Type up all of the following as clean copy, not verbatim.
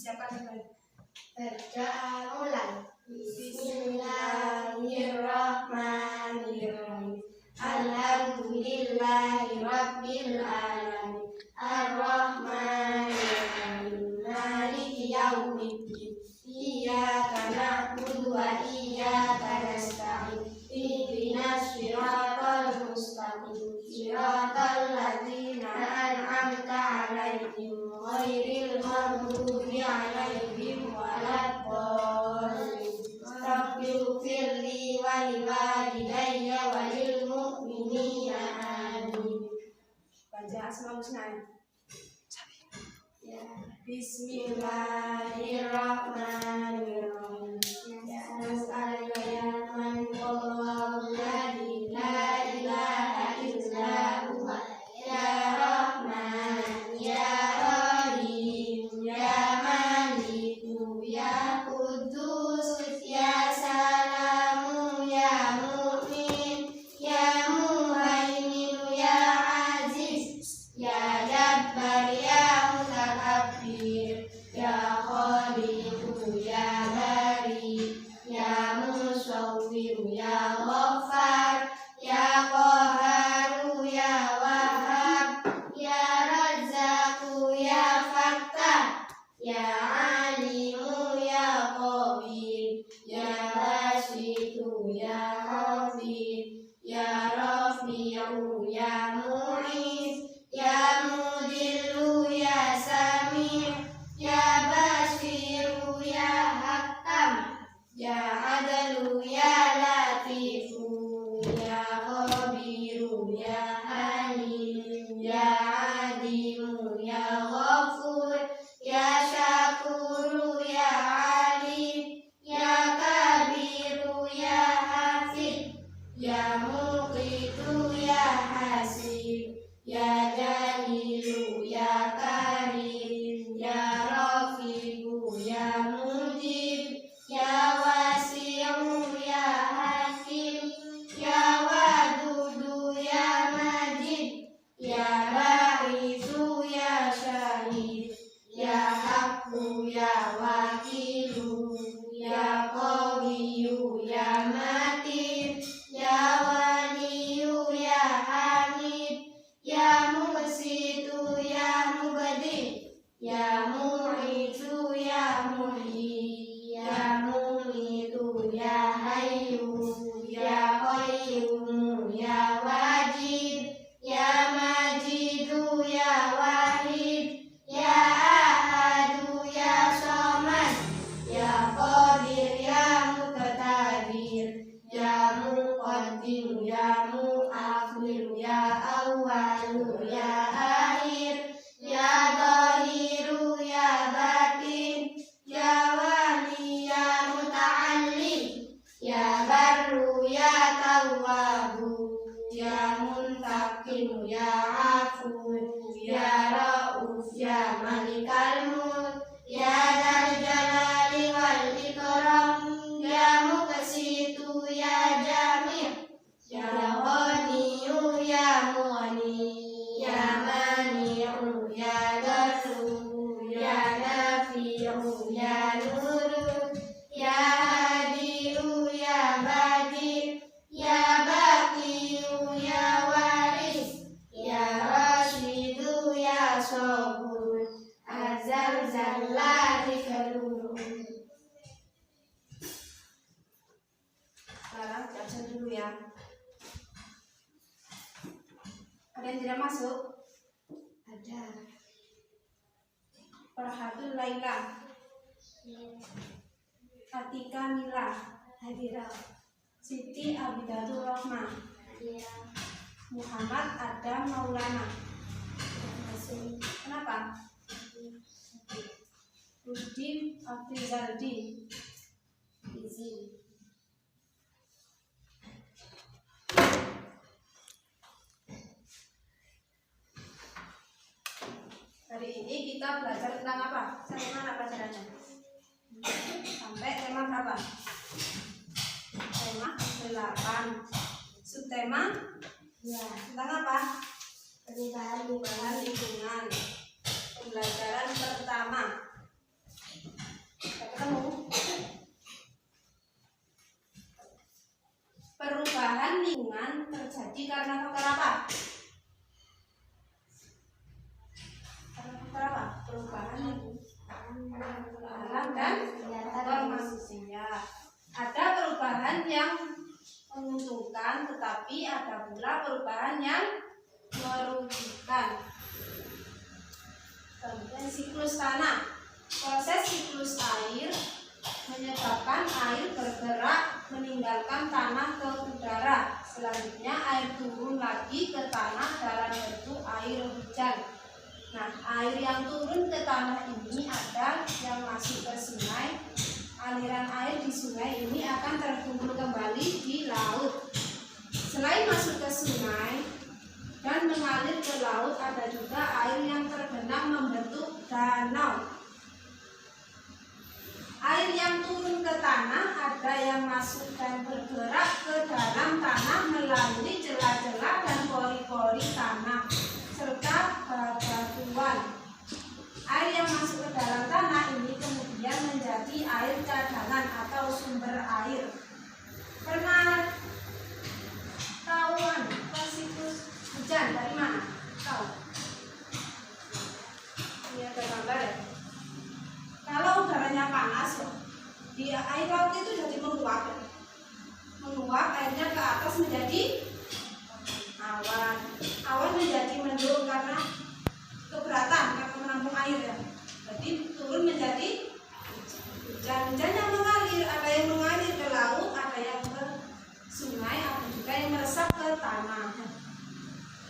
Siapa yang Bacaan mulai. Bismillahirrahmanirrahim. Alhamdulillahi rabbil alamin. Ar-Rahmanir-Rahim. Maliki yaumiddin. Iyyaka na'budu wa iyyaka nasta'in. Ihdinas siratal mustaqim. Siratal ladzina an'amta 'alaihim ghairil maghdubi 'alaihim waladdallin. Rabbighfirli wa liwalidayya wa lil mu'minina amin. baca Asmaul Husna? Ya. Bismillahirrahmanirrahim. Nas'aluka ya man huwallahu la ilaha illa huwa ya Rahman ya Rahim ya Maliku ya Qudus ya Salamu ya Mu'min ya Muhaimin ya Aziz ya Jabbar ya Mutakabbir ya Khaliqu ya Bari ya Musawwir ya Ghaffar ya Qahharu ya Wahhab ya Razzaqu ya Fattah ya Alimu ya Qadir ya Basitu ya Hafid ya Rafi'u ya Mu'iz ya Mudillu ya Sami' ya Basiru ya Hakam ya Adalu ya Latifu ya Khabiru ya Halim ya Adimu ya Ghafur ya Syakuru ya Alim ya Kabiru ya Hafid ya Muqitu ya Hasib ya Jalilu ya Karim ya Rafiqu ya Mujib ya Wasi'u ya Hakim ya Wadudu ya Majid ya Ba'ithu ya Syahid ya Haqqu ya Wakilu ya Qawiyyu ya Matin ya Waliyu ya Hamid ya Musitu ya Mubadi ya Mu'itu ya Muhyi ya Mumitu ya Hayyu ya Qayyum ya Wajid ya Majidu ya Wahid ya Ahadu ya Samad ya Qadir ya Muqtadir ya Muqaddim ya Muakhir ya Awwal ya Akhir ya Zahiru ya Batin ya Wali ya Muta'alli ya Barru ya Tawwabu ya Muntaqim ya Afu ya Rauf ya Malikal Mulk ya Dzal Jalali wal Ikram ya Muqsitu ya Jami' ya Ghaniyyu ya Mughni ya Mani'u ya Darru ya Nafi'u ya Nuru ya Hadi'u ya Badi ya Baqi'u ya Waris ya Rashidu ya Sabur Azal Zallati Kalur. Sekarang baca dulu ya. Ada yang tidak masuk? Ada. Farhatul Laila, Atika Mila, Hadira. Siti Abidatul Rahma, Hadira. Muhammad Adam Maulana. Masih. Kenapa? Rusdi Afrizaldi. Izin. Hari ini kita belajar tentang apa? Sampai mana pelajarannya? Sampai tema berapa? Tema 8. Subtema Ya. tentang apa? Perubahan Perubahan lingkungan. Pembelajaran pertama. tetapi ada pula perubahan yang merugikan. Kemudian siklus tanah. Proses siklus air menyebabkan air bergerak meninggalkan tanah ke udara. Selanjutnya air turun lagi ke tanah dalam bentuk air hujan. Nah, air yang turun ke tanah ini ada yang masuk ke sungai. Aliran air di sungai ini akan terkumpul kembali di laut. Selain masuk ke sungai dan mengalir ke laut, ada juga air yang terbenam membentuk danau. Air yang turun ke tanah ada yang masuk dan bergerak ke dalam tanah melalui celah-celah dan pori-pori tanah serta bebatuan. Air yang masuk ke dalam tanah ini kemudian menjadi air cadangan atau sumber air. Pernah tahuan siklus hujan dari mana? Tahu? Ini ada gambar ya. Kalau udaranya panas, di air laut itu jadi menguap. Menguap, airnya ke atas menjadi awan. Awan menjadi mendung karena keberatan, karena menampung air ya. Jadi turun menjadi hujan. Hujan yang mengalir, ada yang mengalir ke laut, ada yang ke sungai, ada juga yang meresap ke tanah.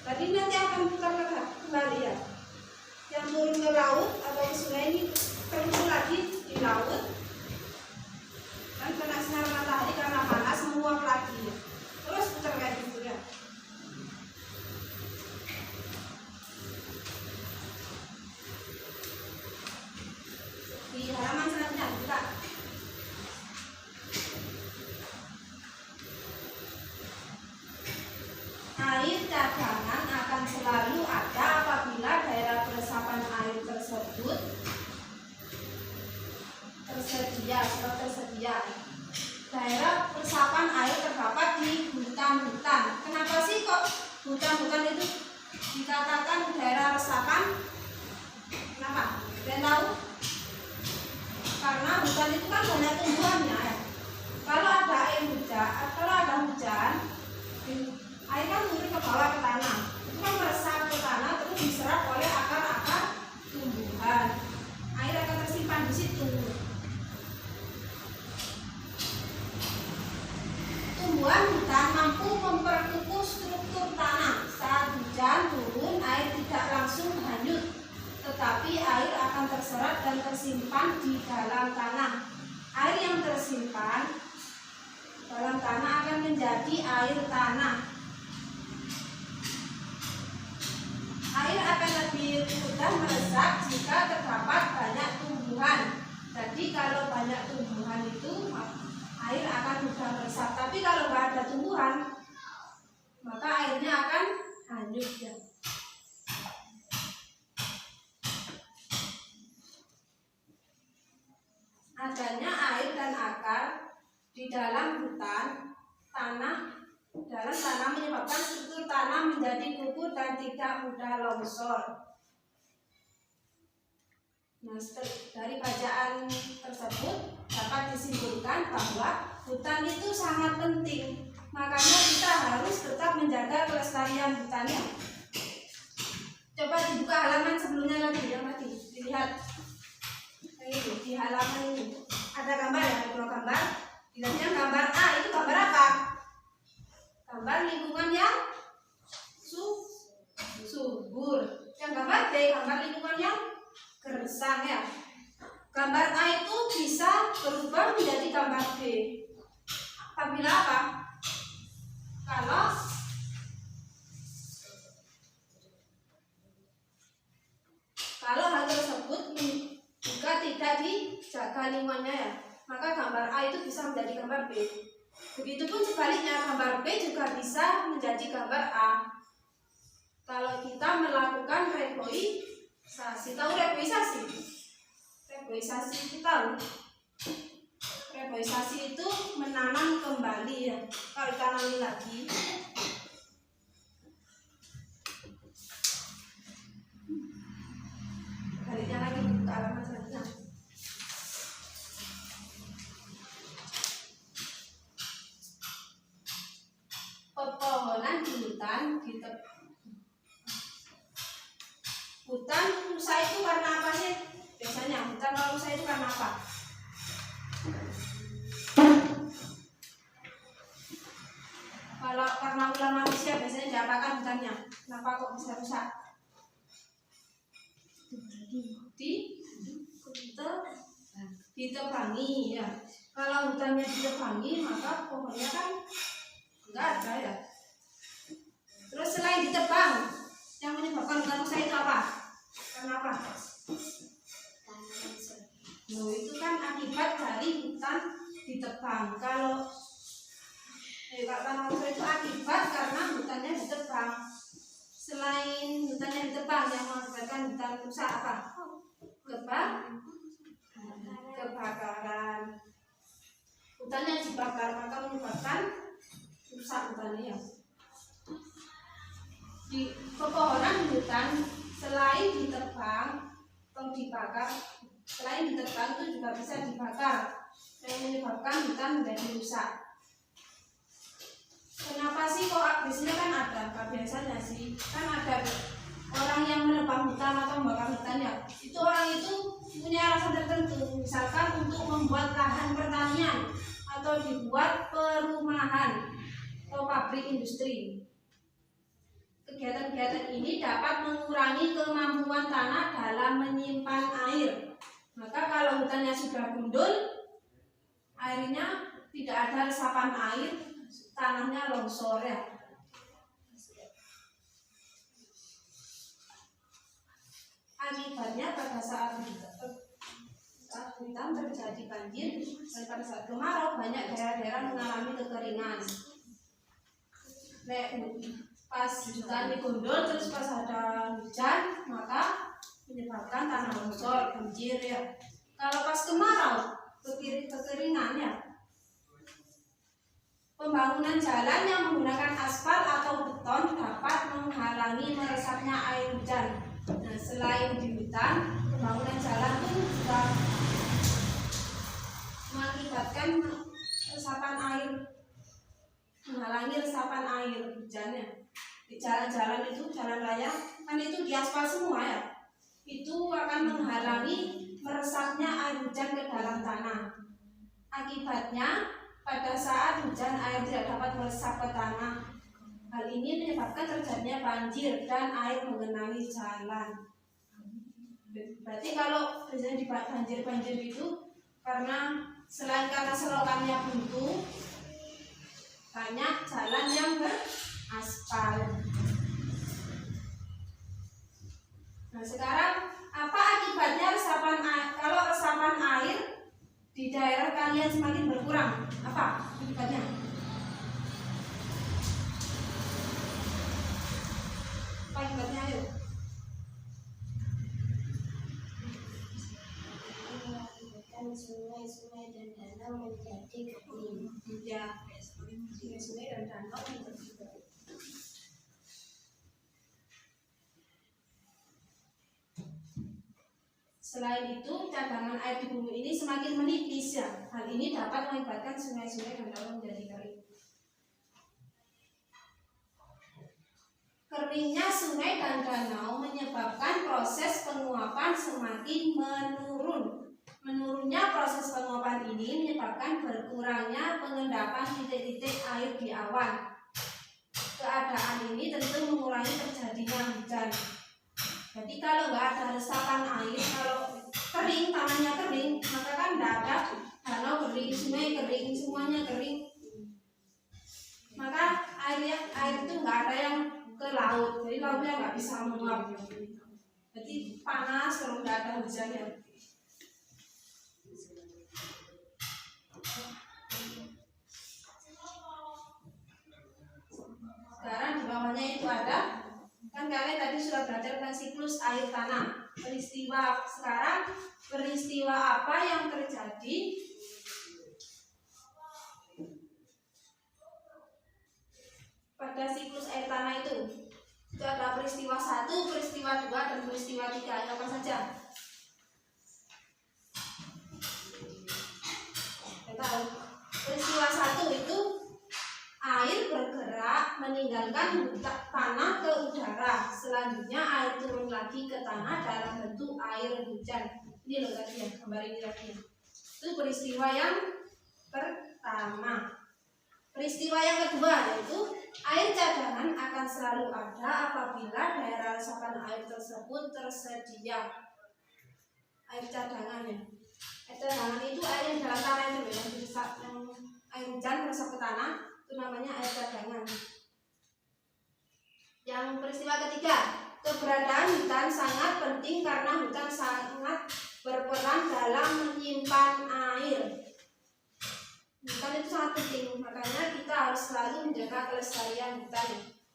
Tadi nanti akan putar kembali ya. Yang turun ke laut atau ke sungai ini terkumpul lagi di laut dan kena sinar matahari karena panas menguap lagi. Terus putar kayak gitu ya. Di halaman selanjutnya kita air cadangan akan selalu ada apabila daerah resapan air tersebut tersedia. Daerah resapan air terdapat di hutan-hutan. Kenapa sih kok hutan-hutan itu dikatakan daerah resapan? Kenapa? Kalian tahu? Karena hutan itu kan banyak tumbuhannya ya. Kalau ada hujan, air kan turun ke bawah ke tanah. Itu kan meresap ke tanah terus diserap oleh akar-akar tumbuhan. Air akan tersimpan di situ. Tumbuhan hutan mampu memperkukuh struktur tanah. Saat hujan turun, air tidak langsung hanyut, tetapi air akan terserap dan tersimpan di dalam tanah. Air yang tersimpan dalam tanah akan menjadi air tanah. Air akan lebih mudah meresap jika terdapat banyak tumbuhan. Jadi kalau banyak tumbuhan itu air akan mudah meresap. Tapi kalau nggak ada tumbuhan, maka airnya akan hanyut ya. Adanya air dan akar di dalam hutan, dalam tanah menyebabkan struktur tanah menjadi kukuh dan tidak mudah longsor. Nah, dari bacaan tersebut dapat disimpulkan bahwa hutan itu sangat penting. Makanya kita harus tetap menjaga kelestarian hutannya. Coba dibuka halaman sebelumnya lagi, yang tadi dilihat. Ini di halaman ini ada gambar ya, ada dua gambar. Dilihatnya gambar A itu gambar apa? Gambar lingkungan yang subur. Yang gambar B gambar lingkungan yang gersang ya. Gambar A itu bisa berubah menjadi gambar B apabila apa? Kalau hal tersebut juga tidak dijaga lingkungannya ya, maka gambar A itu bisa menjadi gambar B. Begitupun sebaliknya, gambar B juga bisa menjadi gambar A. Kalau kita melakukan reboisasi, tahu reboisasi? Reboisasi itu tahu? Reboisasi itu menanam kembali ya. Kalau ditanami lagi, baliknya lagi ke halaman selanjutnya. Pepohonan karena apa? Kalau karena ulah manusia biasanya diapakan hutannya? Kenapa kok bisa rusak? Ditebangi ya. Kalau hutannya ditebangi maka pohonnya kan enggak ada ya. Terus selain ditebang, yang menyebabkan hutan rusak itu apa? Kenapa? Loh, itu kan akibat dari hutan ditebang. Kalau tanah longsor itu akibat karena hutannya ditebang. Selain hutannya ditebang, yang mengakibatkan hutan rusak apa? Kebakaran. Hutannya dibakar maka menyebabkan rusak hutannya ya. Di pepohonan di hutan selain ditebang atau dibakar, selain ditebang itu juga bisa dibakar yang menyebabkan hutan menjadi rusak. Kenapa sih kok biasanya kan ada, biasanya sih kan ada orang yang menebang hutan atau membakar hutan ya. Itu orang itu punya alasan tertentu, misalkan untuk membuat lahan pertanian atau dibuat perumahan atau pabrik industri. Kegiatan-kegiatan ini dapat mengurangi kemampuan tanah dalam menyimpan air. Maka kalau hutannya sudah gundul, airnya tidak ada resapan air, tanahnya longsor ya. Akibatnya pada saat hutan terjadi banjir dan pada saat kemarau banyak daerah-daerah mengalami kekeringan. Pas hutan digundul terus pas ada hujan maka menyebabkan tanah longsor, banjir ya. Kalau pas kemarau kekeringan ya. Pembangunan jalan yang menggunakan aspal atau beton dapat menghalangi meresapnya air hujan. Nah, selain di hutan, pembangunan jalan pun juga mengakibatkan resapan air, menghalangi resapan air hujannya. Di jalan-jalan itu, jalan raya kan itu diaspal semua ya, itu akan menghalangi meresapnya air hujan ke dalam tanah. Akibatnya pada saat hujan air tidak dapat meresap ke tanah. Hal ini menyebabkan terjadinya banjir dan air mengenangi jalan. Berarti kalau biasanya di banjir-banjir itu karena selain karena selokannya buntu, banyak jalan yang beraspal. Nah, sekarang apa akibatnya resapan air? Kalau resapan air di daerah kalian semakin berkurang, apa akibatnya? Apa akibatnya ayo? Sungai-sungai dan danau menjadi kering. Ya, sungai-sungai dan danau menjadi kering. Selain itu, cadangan air di bumi ini semakin menipis ya. Hal ini dapat mengakibatkan sungai-sungai dan danau menjadi kering. Keringnya sungai dan danau menyebabkan proses penguapan semakin menurun. Menurunnya proses penguapan ini menyebabkan berkurangnya pengendapan titik-titik air di awan. Keadaan ini tentu mengurangi terjadinya hujan. Jadi kalau nggak ada resapan air, kalau kering, tanahnya kering, maka kan nggak ada danau kering, sungai kering, semuanya kering. Maka air itu nggak ada yang ke laut, jadi lautnya nggak bisa menguap. Jadi panas kalau nggak ada hujannya. Sekarang di bawahnya itu ada, kan kalian tadi sudah belajar tentang siklus air tanah. Peristiwa sekarang, peristiwa apa yang terjadi pada siklus air tanah itu? Itu ada peristiwa 1, peristiwa 2, dan peristiwa 3. Apa saja? Kita tahu. Peristiwa 1 itu air bergerak meninggalkan tanah ke udara. Selanjutnya air turun lagi ke tanah dalam bentuk air hujan. Ini loh tadi ya, gambar ini tadi ya. Itu peristiwa yang pertama. Peristiwa yang kedua yaitu air cadangan akan selalu ada apabila daerah resapan air tersebut tersedia. Air cadangan ya. Air cadangan itu air yang dalam tanah itu yang air hujan meresap ke tanah, itu namanya air cadangan. Yang peristiwa ketiga, keberadaan hutan sangat penting karena hutan sangat berperan dalam menyimpan air. Hutan itu sangat penting, makanya kita harus selalu menjaga kelestarian hutan,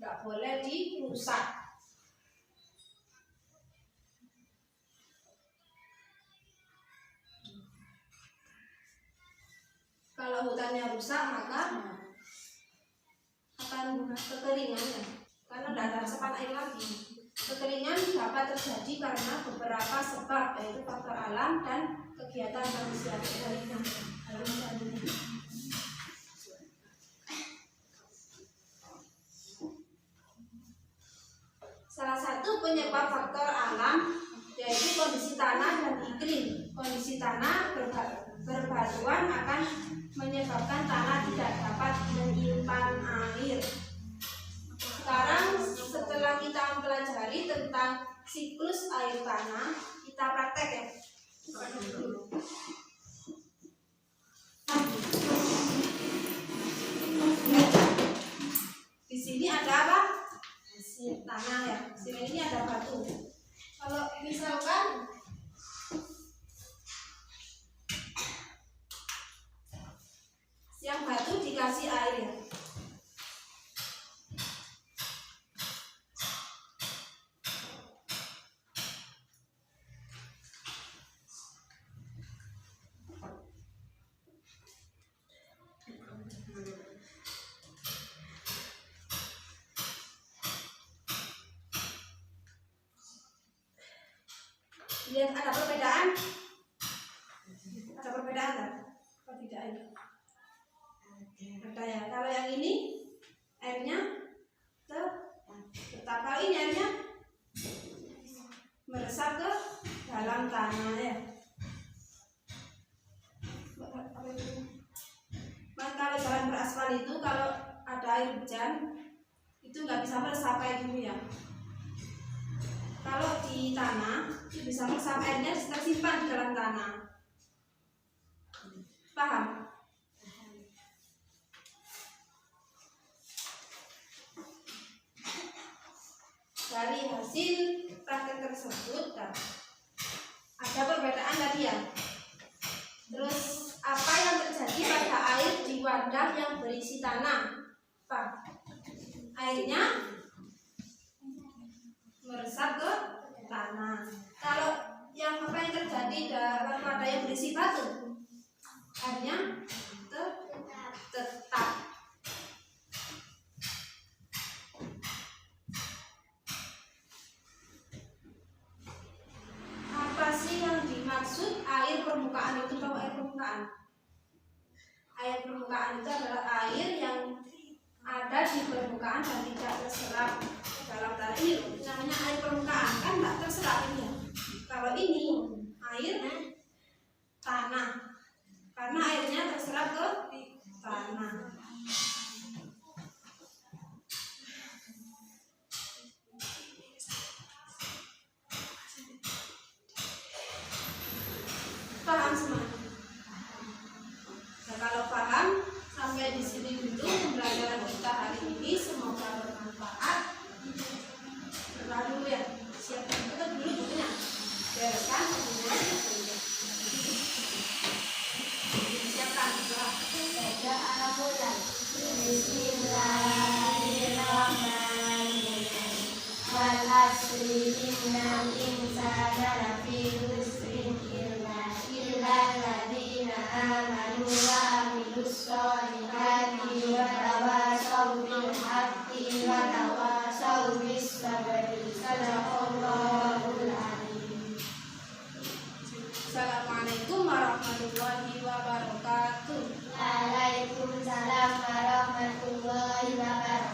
nggak boleh dirusak. Kalau hutannya rusak maka akan kekeringan ya, karena tidak ada resapan air lagi. Kekeringan dapat terjadi karena beberapa sebab, yaitu faktor alam dan kegiatan manusia. Salah satu penyebab faktor alam yaitu kondisi tanah dan iklim. Kondisi tanah berbatuan akan menyebabkan tanah tidak dapat menyimpan air. Sekarang setelah kita mempelajari tentang siklus air tanah, kita praktek ya. Di sini ada apa? Tanah ya. Di sini ini ada batu. Kalau misalkan yang batu dikasih air ya. Lihat ada perbedaan? Ada perbedaan tak? Apa tidak ada? Ada ya. Kalau yang ini airnya tetap, kalau ini airnya meresap ke dalam tanah ya. Kalau jalan beraspal itu kalau ada air hujan itu nggak bisa meresap kayak gini ya. Kalau di tanah itu bisa meresap, airnya tersimpan di dalam tanah. Paham? Dari hasil praktek tersebut ada perbedaan tadi ya. Terus apa yang terjadi pada air di wadah yang berisi tanah? Apa? Airnya meresap ke tanah. Kalau yang apa yang terjadi dalam wadah yang berisi batu? Airnya tetap. Apa sih yang dimaksud air permukaan itu? Tahu air permukaan? Air permukaan itu adalah air yang ada di permukaan dan tidak terserap dalam tanah. Ini namanya air permukaan, kan tidak terserap ini ya. Kalau ini air tanah, karena airnya terserap ke tanah. Paham semua? Nah, kalau paham sampai di sini dulu pembelajaran kita hari ini, semoga bermanfaat. Berdoa dulu ya, siapkan tutup dulu bukunya, bereskan bukunya, siapkan doa. Baca Al-Quran. Bismillahirrahmanirrahim. Wal asri innal insana lafi khusrin illa alladziina aamanu wa 'amilus sholihati wa tawashaw bil haqqi wa tawashaw bis sabri. Shadaqallahul adzim. Assalamualaikum warahmatullahi wabarakatuh. Waalaikumsalam warahmatullahi wabarakatuh.